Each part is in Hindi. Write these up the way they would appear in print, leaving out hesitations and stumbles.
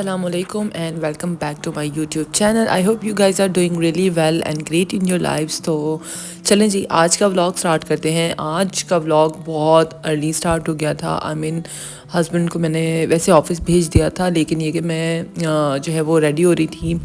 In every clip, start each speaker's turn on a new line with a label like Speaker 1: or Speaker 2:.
Speaker 1: Assalamualaikum and welcome back to my YouTube channel. I hope you guys are doing really well and great in your lives. तो चलें जी आज का व्लॉग स्टार्ट करते हैं। आज का व्लॉग बहुत अर्ली स्टार्ट हो गया था। हस्बैंड को मैंने वैसे ऑफिस भेज दिया था, लेकिन ये कि मैं जो है वो रेडी हो रही थी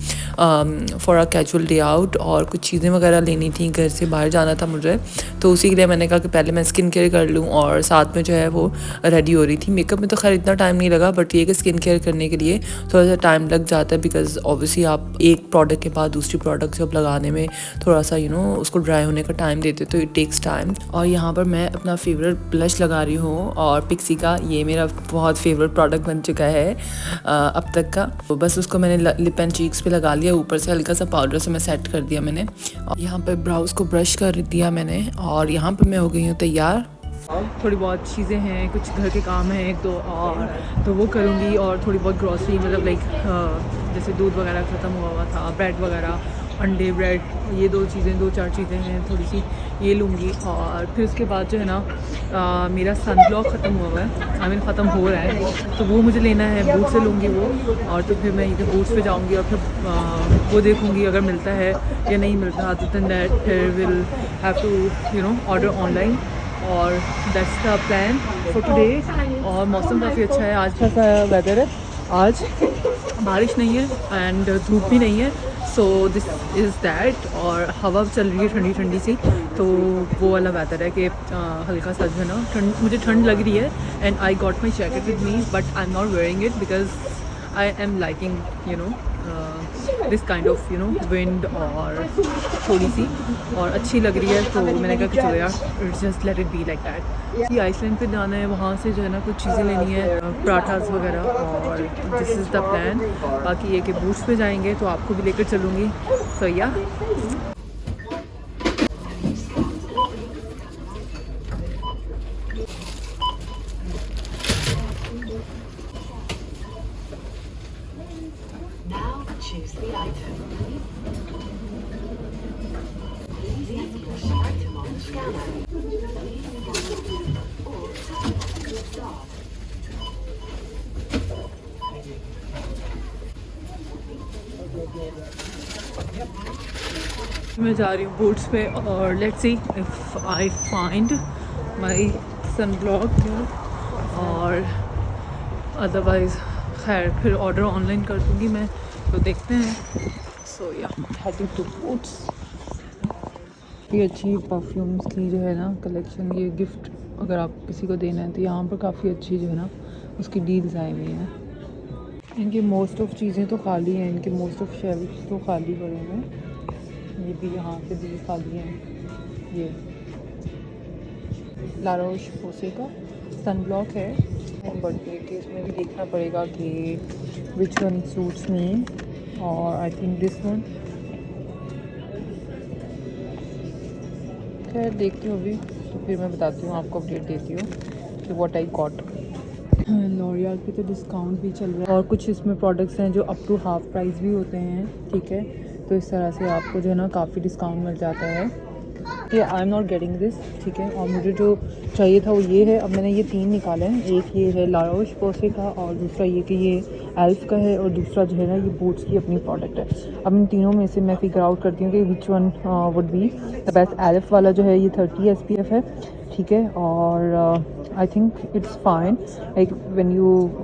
Speaker 1: for a casual day out और कुछ चीज़ें वगैरह लेनी थी, घर से बाहर जाना था मुझे। तो उसी के लिए मैंने कहा कि पहले मैं स्किन केयर कर लूँ और साथ में जो है वो रेडी हो रही थी। मेकअप में तो खैर इतना टाइम नहीं लगा, बट ये कि स्किन केयर करने के लिए थोड़ा सा टाइम लग जाता है, बिकॉज ऑब्वियसली आप एक प्रोडक्ट के बाद दूसरी प्रोडक्ट जब लगाने में थोड़ा सा उसको ड्राई होने का टाइम देते तो इट टेक्स टाइम। और यहाँ पर मैं अपना फेवरेट ब्लश लगा रही हूँ और पिक्सी का ये मेरा बहुत फेवरेट प्रोडक्ट बन चुका है अब तक का। तो बस उसको मैंने लिप एंड चीक्स पे लगा लिया, ऊपर से हल्का सा पाउडर से मैं सेट कर दिया मैंने। और यहाँ पर ब्राउज को ब्रश कर दिया मैंने और यहाँ पर मैं हो गई हूँ तैयार। थोड़ी बहुत चीज़ें हैं, कुछ घर के काम हैं एक दो, और तो वो करूँगी। और थोड़ी बहुत ग्रॉसरी मतलब लाइक जैसे दूध वगैरह ख़त्म हुआ था, ब्रेड वगैरह, अंडे ब्रेड, ये दो चार चीज़ें हैं, थोड़ी सी ये लूँगी। और फिर उसके बाद जो है ना मेरा सनब्लॉक ख़त्म हुआ है, ख़त्म हो रहा है, तो वो मुझे लेना है, बूट से लूँगी वो। और तो फिर मैं इधर बूट्स पे जाऊँगी और फिर वो देखूँगी अगर मिलता है या नहीं मिलता। अदर देन दैट फिर will have to order online. और that's the plan for today. और मौसम काफ़ी अच्छा है, आज अच्छा सा वेदर है, आज बारिश नहीं है एंड धूप भी नहीं है, सो दिस इज़ दैट। और हवा चल रही है ठंडी ठंडी सी, तो वो वाला वेदर है कि हल्का सा जो है ना ठंड, मुझे ठंड लग रही है। And I got my jacket with me but I am not wearing it because I am liking this kind of wind और थोड़ी सी और अच्छी लग रही है। तो मैंने कहा कि चलो यार it's just let it be like that. Iceland पे जाना है, वहाँ से जो है ना कुछ चीज़ें लेनी है, पराठास वगैरह, और दिस इज़ द प्लान। बाकी ये कि बूट्स पे जाएंगे तो आपको भी लेकर चलूँगी। सो या
Speaker 2: choose the item. Please enter the item on the scanner. Or start.
Speaker 1: मैं जा रही हूँ बूट्स पे और let's see if I find my sunblock और अदरवाइज खैर फिर ऑर्डर ऑनलाइन कर दूँगी मैं, तो देखते हैं। सो या हेडिंग टू बूट्स। ये अच्छी परफ्यूम्स की जो है ना कलेक्शन, ये गिफ्ट अगर आप किसी को देना है तो यहाँ पर काफ़ी अच्छी जो है ना उसकी डील्स आई हुई हैं। इनकी मोस्ट ऑफ चीज़ें तो खाली हैं, इनके मोस्ट ऑफ शेल्फ तो खाली पड़े हैं। ये भी यहाँ पे भी खाली हैं। ये ला रोश पोसे का सनब्लॉक है, बर्थडे के इसमें भी देखना पड़ेगा कि विच वन सूट्स मी, और आई थिंक दिस वन। खैर देखती हूँ अभी, तो फिर मैं बताती हूँ, आपको अपडेट देती हूँ कि व्हाट आई गॉट। लॉरियल पे तो डिस्काउंट भी चल रहा है और कुछ इसमें प्रोडक्ट्स हैं जो अप टू हाफ प्राइस भी होते हैं, ठीक है। तो इस तरह से आपको जो है ना काफ़ी डिस्काउंट मिल जाता है। कि I am not getting this, ठीक है। और मुझे जो चाहिए था वो ये है। अब मैंने ये 3 निकाले हैं, एक ये है ला रोश पोसे का, और दूसरा ये कि ये एल्फ का है, और दूसरा जो है ना ये बूट्स की अपनी प्रोडक्ट है। अब इन तीनों में से मैं फिगर आउट करती हूँ कि which one would be the best. Elf वाला जो है ये 30 SPF है, ठीक है। और I think it's fine like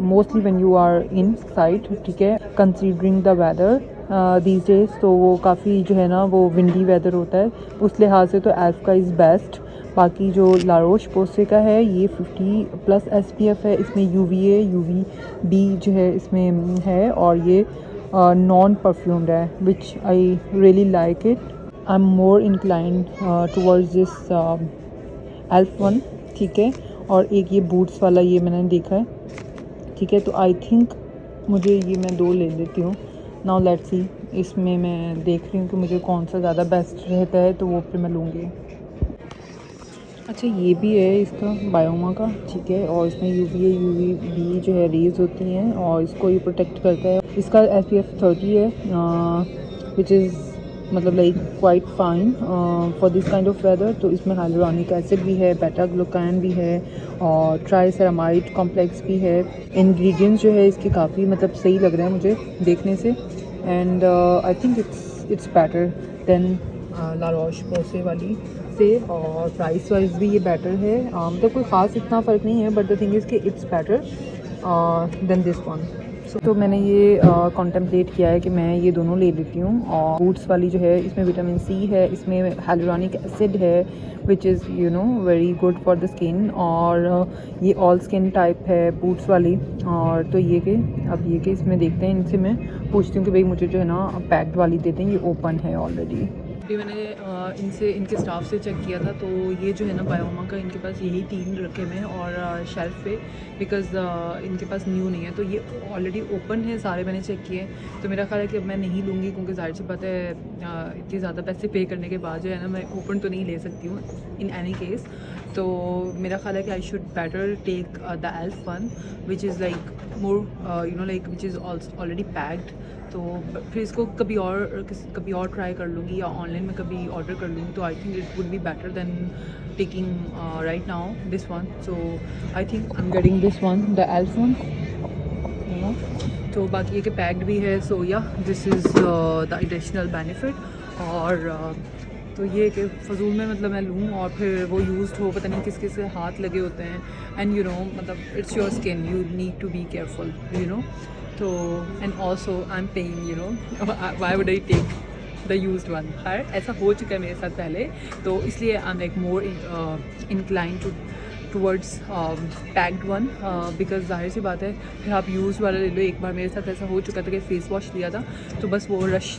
Speaker 1: mostly when you are inside, ठीक है, considering the weather these days, तो वो काफ़ी जो है ना वो विंडी वेदर होता है, उस लिहाज से तो एल्फ का इज़ बेस्ट। बाकी जो ला रोश पोसे का है ये 50+ SPF है, इसमें UVA UVB जो है इसमें है, और ये नॉन परफ्यूम्ड है, which I really like it. I am more inclined towards this elf one, ठीक है। और एक ये बूट्स वाला ये मैंने देखा है, ठीक है। तो आई थिंक मुझे ये मैं 2 ले लेती हूँ। नाउ लेट्स सी, इसमें मैं देख रही हूँ कि मुझे कौन सा ज़्यादा बेस्ट रहता है, तो वो फिर मैं लूँगी। अच्छा ये भी है इसका बायोमा का, ठीक है। और इसमें UVA UVB जो है रेज होती हैं और इसको ये प्रोटेक्ट करता है। इसका SPF 30 है, विच इज़ मतलब like quite fine for this kind of weather. तो इसमें हाइलुरोनिक एसिड भी है, बेटा ग्लूकान भी है और ट्राइसेरामाइड कॉम्प्लेक्स भी है। इंग्रेडिएंट्स जो है इसके काफ़ी मतलब सही लग रहे हैं मुझे देखने से, and I think it's better than La Roche Posay वाली से, और प्राइस वाइज भी ये बेटर है। मतलब कोई ख़ास इतना फ़र्क नहीं है, बट द थिंग इज़ कि it's better then this one. तो मैंने ये कॉन्टेम्पलेट किया है कि मैं ये दोनों ले लेती हूँ। और बूट्स वाली जो है इसमें विटामिन सी है, इसमें हाइलुरोनिक एसिड है which is you know very good for the skin, और ये ऑल स्किन टाइप है बूट्स वाली। और तो ये कि अब ये कि इसमें देखते हैं, इनसे मैं पूछती हूँ कि भाई मुझे जो है ना पैक्ड वाली देते हैं, ये ओपन है ऑलरेडी। अभी मैंने इनसे इनके स्टाफ से चेक किया था, तो ये जो है ना बायोमा का इनके पास यही 3 रखे हुए हैं और शेल्फ पे, बिकॉज़ इनके पास न्यू नहीं है, तो ये ऑलरेडी ओपन है सारे, मैंने चेक किए। तो मेरा ख्याल है कि अब मैं नहीं लूँगी, क्योंकि ज़ाहिर सी बात है इतनी ज़्यादा पैसे पे करने के बाद जो है ना मैं ओपन तो नहीं ले सकती हूँ इन एनी केस। तो मेरा ख्याल है कि I should better take the Elf one which is like more you know like which is already packed. तो फिर इसको कभी और ट्राई कर लूँगी, या ऑनलाइन में कभी ऑर्डर कर लूँगी। तो I think it would be better than taking right now this one. So I think I am getting this one, the Elf one, you know. तो बाकी ये कि पैक्ड भी है, सो या this is the additional benefit. और तो ये कि फजूल में मतलब मैं लूँ और फिर वो यूज्ड हो, पता नहीं किस किस के हाथ लगे होते हैं, एंड यू नो मतलब it's your skin, you need to be careful, you know. तो and also I am paying, you know, why would I take the used one. खैर ऐसा हो चुका है मेरे साथ पहले, तो इसलिए I am like more incline towards packed one, because जाहिर सी बात है फिर आप यूज़ वाला ले लो। एक बार मेरे साथ ऐसा हो चुका था कि फ़ेस वॉश लिया था, तो बस वो रश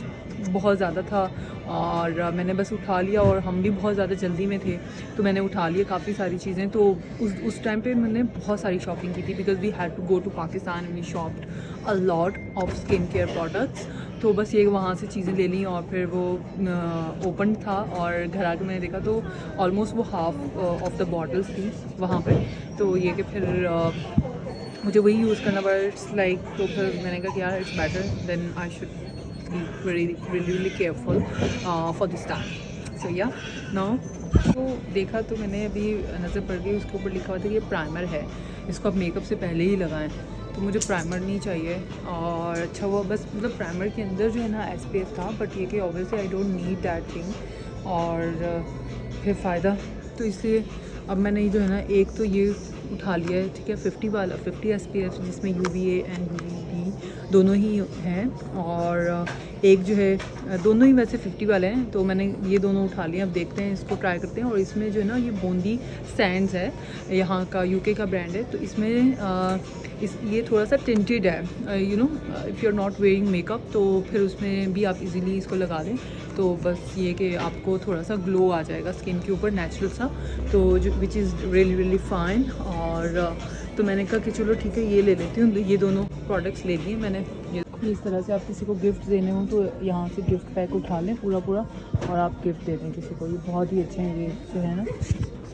Speaker 1: बहुत ज़्यादा था और मैंने बस उठा लिया, और हम भी बहुत ज़्यादा जल्दी में थे, तो मैंने उठा लिया काफ़ी सारी चीज़ें। तो उस टाइम पे मैंने बहुत सारी शॉपिंग की थी, because we had to go to Pakistan and we shopped a lot of skin care products. तो बस ये वहाँ से चीज़ें ले ली, और फिर वो ओपन था, और घर आके मैंने देखा तो ऑलमोस्ट वो हाफ ऑफ द बॉटल्स थी वहाँ पे। तो ये कि फिर मुझे वही यूज़ करना पड़ा, इट्स लाइक। तो फिर मैंने कहा कि यार it's better then I should be really careful for this time. So yeah, now तो देखा तो मैंने अभी नज़र पड़ गई, उसके ऊपर लिखा हुआ था कि ये प्राइमर है, इसको आप मेकअप से पहले ही लगाएं। तो मुझे प्राइमर नहीं चाहिए, और अच्छा हुआ बस मतलब प्राइमर के अंदर जो है ना SPF था, बट ये कि obviously I don't need that thing, और फिर फ़ायदा तो इसलिए अब मैंने ये जो है ना एक तो ये उठा लिया है, ठीक है, 50 वाला 50 SPF जिसमें UVA एंड UVB दोनों ही हैं, और एक जो है दोनों ही वैसे 50 वाले हैं, तो मैंने ये दोनों उठा लिए। अब देखते हैं, इसको ट्राई करते हैं। और इसमें जो है ना ये बूंदी सैंड्स है, यहाँ का UK का ब्रांड है, तो इसमें ये थोड़ा सा टिंटेड है, you know, if you are not wearing makeup, तो फिर उसमें भी आप इजीली इसको लगा लें, तो बस ये कि आपको थोड़ा सा ग्लो आ जाएगा स्किन के ऊपर नेचुरल सा, तो जो विच इज़ रियली फाइन। और तो मैंने कहा कि चलो ठीक है ये ले लेती हूँ, ये दोनों प्रोडक्ट्स ले लिए मैंने। इस तरह से आप किसी को गिफ्ट देने हो तो यहाँ से गिफ्ट पैक उठा लें पूरा और आप गिफ्ट दे दें किसी को। ये बहुत ही अच्छे हैं, ये जो है ना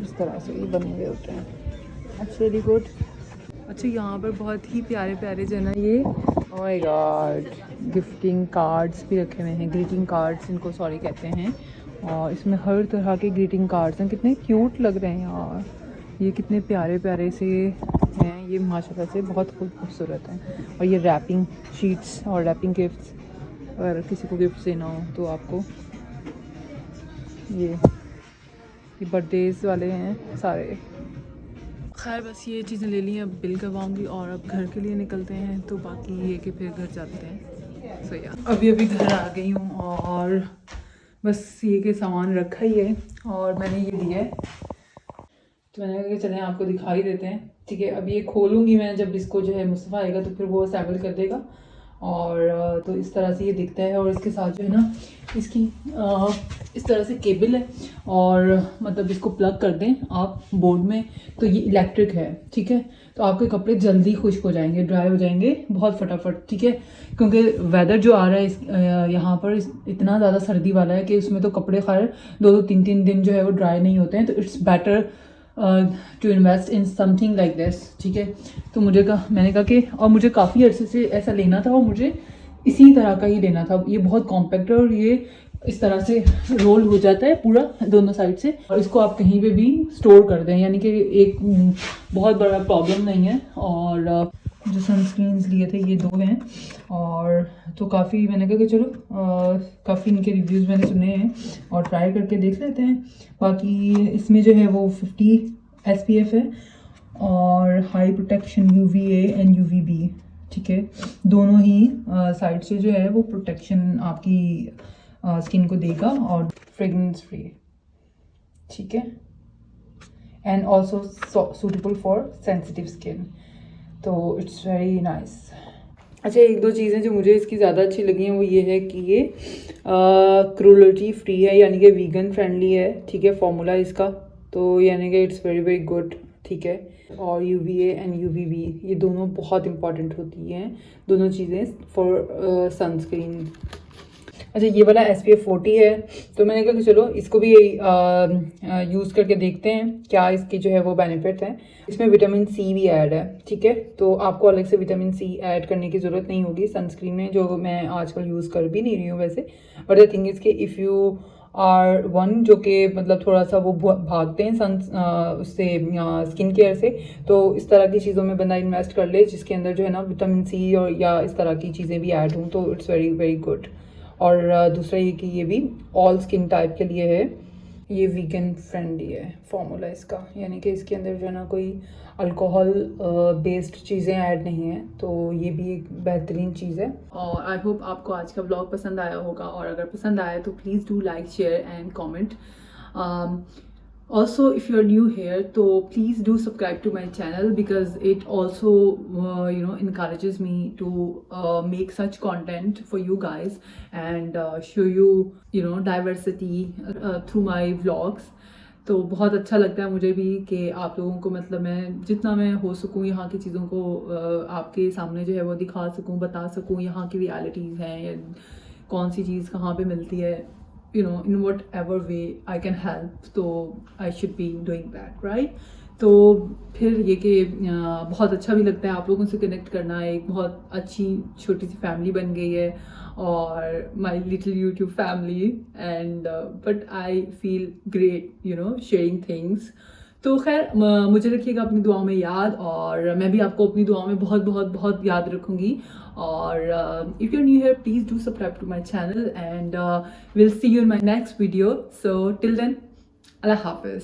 Speaker 1: इस तरह से ये बने हुए होते हैं, इट्स वेरी गुड। अच्छा यहाँ पर बहुत ही प्यारे प्यारे जो है ना ये oh my God gifting cards भी रखे हुए हैं, ग्रीटिंग कार्ड्स इनको सॉरी कहते हैं, और इसमें हर तरह के ग्रीटिंग कार्ड्स हैं। कितने क्यूट लग रहे हैं यार, ये कितने प्यारे प्यारे से हैं, ये माशाल्लाह से बहुत खूबसूरत हैं। और ये रैपिंग शीट्स और रैपिंग गिफ्ट्स, अगर किसी को गिफ्ट देना हो तो आपको ये बर्थडेज वाले हैं सारे। खैर बस ये चीज़ें ले ली हैं, अब बिल करवाऊँगी और अब घर के लिए निकलते हैं, तो बाकी ये कि फिर घर जाते हैं। सो या अभी घर आ गई हूँ और बस ये के सामान रखा ही है और मैंने ये दिया है, तो मैंने कहा कि चलें आपको दिखाई देते हैं। ठीक है, अब ये खोलूँगी मैं, जब इसको जो है मुस्तफ़ा आएगा तो फिर वो असेंबल कर देगा, और तो इस तरह से ये दिखता है। और इसके साथ जो है ना इसकी इस तरह से केबल है, और मतलब इसको प्लग कर दें आप बोर्ड में तो ये इलेक्ट्रिक है। ठीक है, तो आपके कपड़े जल्दी खुश्क हो जाएंगे, ड्राई हो जाएंगे बहुत फटाफट। ठीक है, क्योंकि वेदर जो आ रहा है यहाँ पर इतना ज़्यादा सर्दी वाला है कि उसमें तो कपड़े खैर 2-3 दिन जो है वो ड्राई नहीं होते हैं, तो it's better to invest in something like this. ठीक है, तो मैंने कहा कि और मुझे काफ़ी अर्से से ऐसा लेना था और मुझे इसी तरह का ही लेना था। ये बहुत कॉम्पैक्ट है और ये
Speaker 3: इस तरह से रोल हो जाता है पूरा दोनों साइड से, और इसको आप कहीं पे भी स्टोर कर दें, यानी कि एक बहुत बड़ा प्रॉब्लम नहीं है। और जो सनस्क्रीन्स लिए थे ये 2 हैं, और तो काफ़ी मैंने कहा कि चलो काफ़ी इनके रिव्यूज़ मैंने सुने हैं और ट्राई करके देख लेते हैं। बाकी इसमें जो है वो 50 SPF है और high protection UVA and UVB, ठीक है। दोनों ही साइड से जो है वो प्रोटेक्शन आपकी स्किन को देगा, और फ्रेगनेंस फ्री, ठीक है। And also suitable for sensitive skin, तो इट्स वेरी नाइस। अच्छा, 1-2 चीज़ें जो मुझे इसकी ज़्यादा अच्छी लगी हैं वो ये है कि ये क्रूएल्टी फ्री है, यानी कि वीगन फ्रेंडली है, ठीक है, फॉर्मूला इसका, तो यानी कि इट्स वेरी वेरी गुड, ठीक है। और UVA एंड UVB ये दोनों बहुत इंपॉर्टेंट होती हैं, दोनों चीज़ें फॉर सनस्क्रीन। अच्छा, ये वाला SPF 40 है, तो मैंने कहा कि चलो इसको भी यूज़ करके देखते हैं क्या इसकी जो है वो बेनिफिट है। इसमें विटामिन C भी ऐड है, ठीक है, तो आपको अलग से विटामिन C ऐड करने की ज़रूरत नहीं होगी सनस्क्रीन में, जो मैं आजकल यूज़ कर भी नहीं रही हूँ वैसे। बट द थिंग इज़ कि इफ़ यू आर वन जो कि मतलब थोड़ा सा वो भागते हैं उससे स्किन केयर से, तो इस तरह की चीज़ों में बंदा इन्वेस्ट कर ले जिसके अंदर जो है ना विटामिन C और या इस तरह की चीज़ें भी ऐड हों, तो इट्स वेरी वेरी गुड। और दूसरा ये कि ये भी ऑल स्किन टाइप के लिए है, ये वीगन फ्रेंडली है फॉर्मूला इसका, यानी कि इसके अंदर जो है ना कोई अल्कोहल बेस्ड चीज़ें ऐड नहीं है, तो ये भी एक बेहतरीन चीज़ है। और आई होप आपको आज का ब्लॉग पसंद आया होगा, और अगर पसंद आया तो please do like, share and comment. Also, if you're new here, so please do subscribe to my channel, because it also encourages me to make such content for you guys and show you diversity through my vlogs. तो बहुत अच्छा लगता है मुझे भी कि आप लोगों को मतलब मैं जितना मैं हो सकूं यहाँ की चीज़ों को आपके सामने जो है वो दिखा सकूं, बता सकूं यहाँ की रियलिटीज़ हैं या कौन सी चीज़ कहाँ पे मिलती है, in whatever way I can help, तो I should be doing that, right? तो फिर ये कि बहुत अच्छा भी लगता है आप लोगों से कनेक्ट करना, एक बहुत अच्छी छोटी सी फैमिली बन गई है, और my little YouTube family, and but I feel great sharing things. तो खैर मुझे रखिएगा अपनी दुआओं में याद, और मैं भी आपको अपनी दुआओं में बहुत बहुत बहुत याद रखूँगी। और if you are new here, please do subscribe to my channel, and will see you in my next video. So till then, अल्लाह हाफिज़।